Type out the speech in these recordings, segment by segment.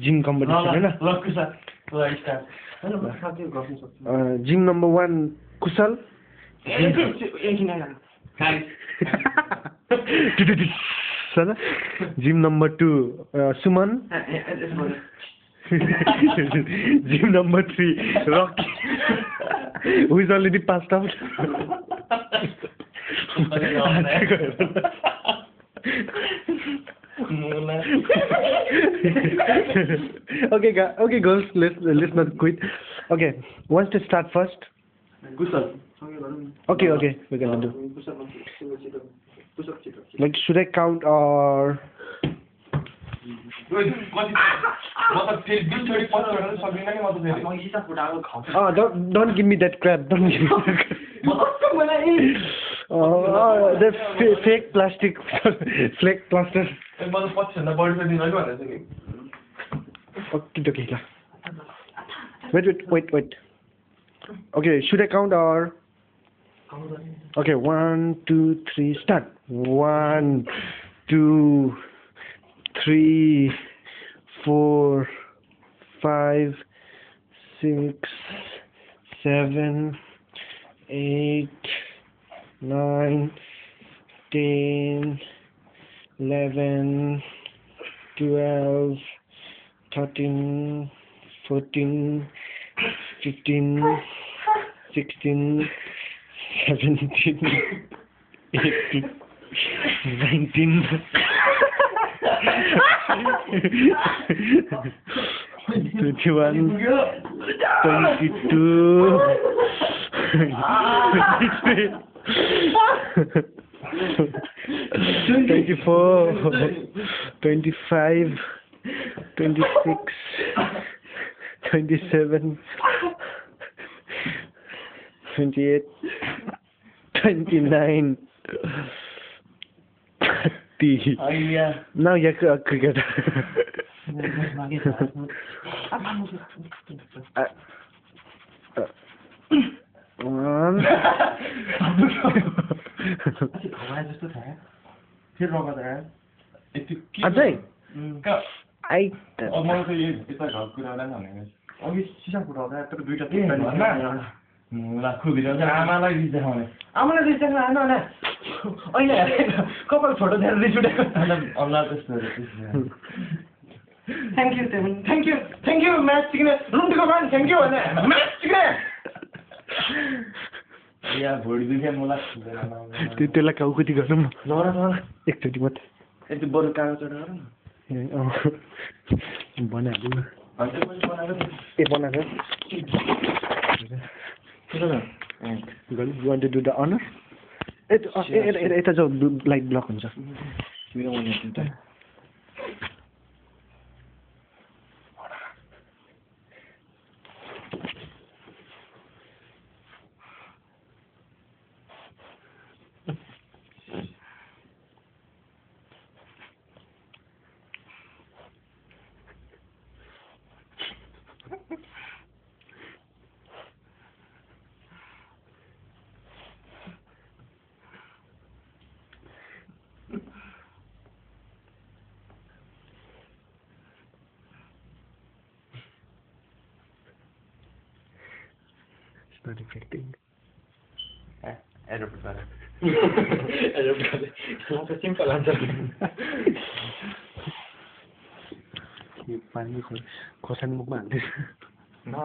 Gym competition हैन gym number 1 Kushal gym number 2 Suman gym number 3 Rocky who is already passed out okay girls let's not quit okay wants to start first okay we're gonna do like should I count or don't give me that crap don't give me that the fake plastic flake plaster okay wait okay should I count or okay 1 2 3 start 1 2 3 4 5 6 7 8 9 10 11 12 13 14 15 16 17 18 19 21 22 24 25 26 27 28 29 30 now you're cricket one Ajay I आमालाई देखाउन अहिले कपाल photo देखेर रिस उठेको अनुहार त्यस्तो thank you match सिक्ने रुम्टीको मान थ्याङ्क यू भने म्याच सिक्ने या भोडी दुख्या मलाई त्यसलाई काउकुती गरौँ न एकचोटि मात्रै यति बरु कागज चढाएर बनाइहाल्नु ए बनाएको you want to do the honor it's a light block हुन्छ not affecting. Aeroprepare. That's a simple answer. You finally खोर्सानी मुखमा हाल्दै No,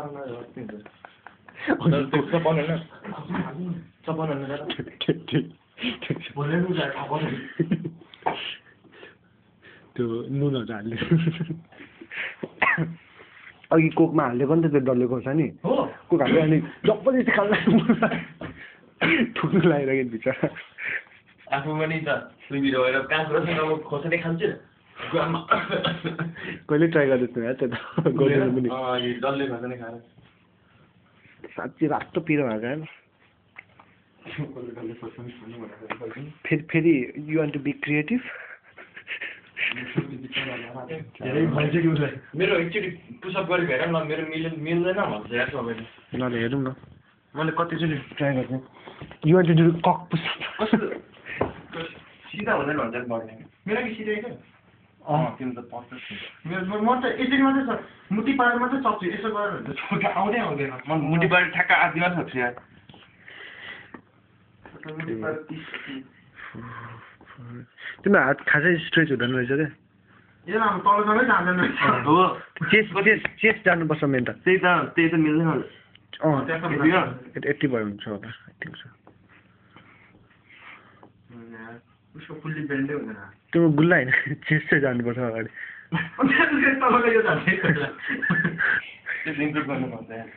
सपन हैन त्यो नुनहरु हाल्दै अघि कोकमा हालेको नि त त्यो डल्ले खोर्सानी हो कोक हाल्दै अनि जबरजस्ती खाल्ला ठुक्नु लागिरहेको बिचरा आफू पनि त सुइदिएर गएर काँच रसिन अब खोर्सानी खान्छु कहिले ट्राई गर्दैछु यार त्यो त गर्दैन पनि डल्ले खोर्सानी खाएर साँच्चै रातो पिरो भएको फेरि you want to be creative मेरो एकचोटि पुसअप गरेको हेर न मेरो मिल्दैन भन्छ यार सबैले ल हेरौँ न मैले कतिचोटि ट्राई गर्छु यु वान्ट टु डु कक पुसअप कस्तो सिधा हुँदैन भन्छ बढ्ने मेरो कि सिधै छ तिमी त पत्ता छ म त यसरी मात्रै छ मुठी पारेर मात्रै सक्छु यसो गरेर हुन्छ छोटा आउँदै आउँदैन म मुठीबाट ठ्याक्क आदिमा सक्छु यार मुठी पारेर 30 तिम्रो हात खासै स्ट्रेच हुँदैन रहेछ क्या यो अब तलसँगै जाँदैन हो चेस्ट जानुपर्छ मेन त त्यही त मिल्दैन यति भयो हुन्छ होला आई थिङ्क सो उसको फुल्ली बेन्डै हुँदैन तिम्रो गुल्ला होइन चेस्ट चाहिँ जानुपर्छ अगाडि तपाईँलाई यो जान्छ इम्प्रुभ गर्नुपर्छ यार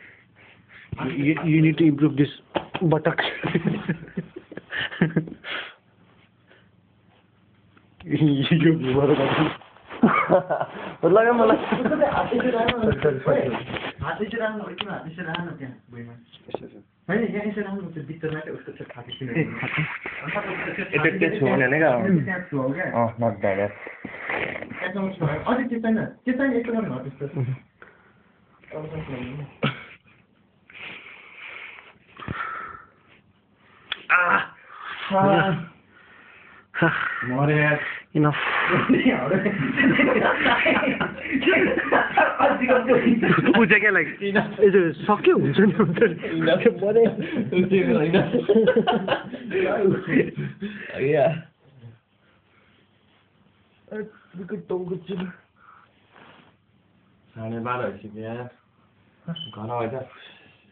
You need to improve this buttock. यो लगा मलाई हात यसो राख्नु किन हात यसो राख्नु त्यहाँ भुइँमा होइन यहाँ यसो राख्नु त्यो भित्रमा उसको चाहिँ खाँदै किन यता छु भने क्या त्यहाँ छु हो क्या नट ब्याड त्यहाँसम्म छु अझै त्यो छैन यस्तो गर्नु हो त्यस्तो मरे Enough. ऊ चाहिँ क्या लाइक यो सक्यो हुन्छ नि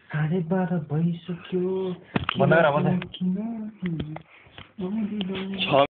साढे 12 भइसक्यो भइसक्यो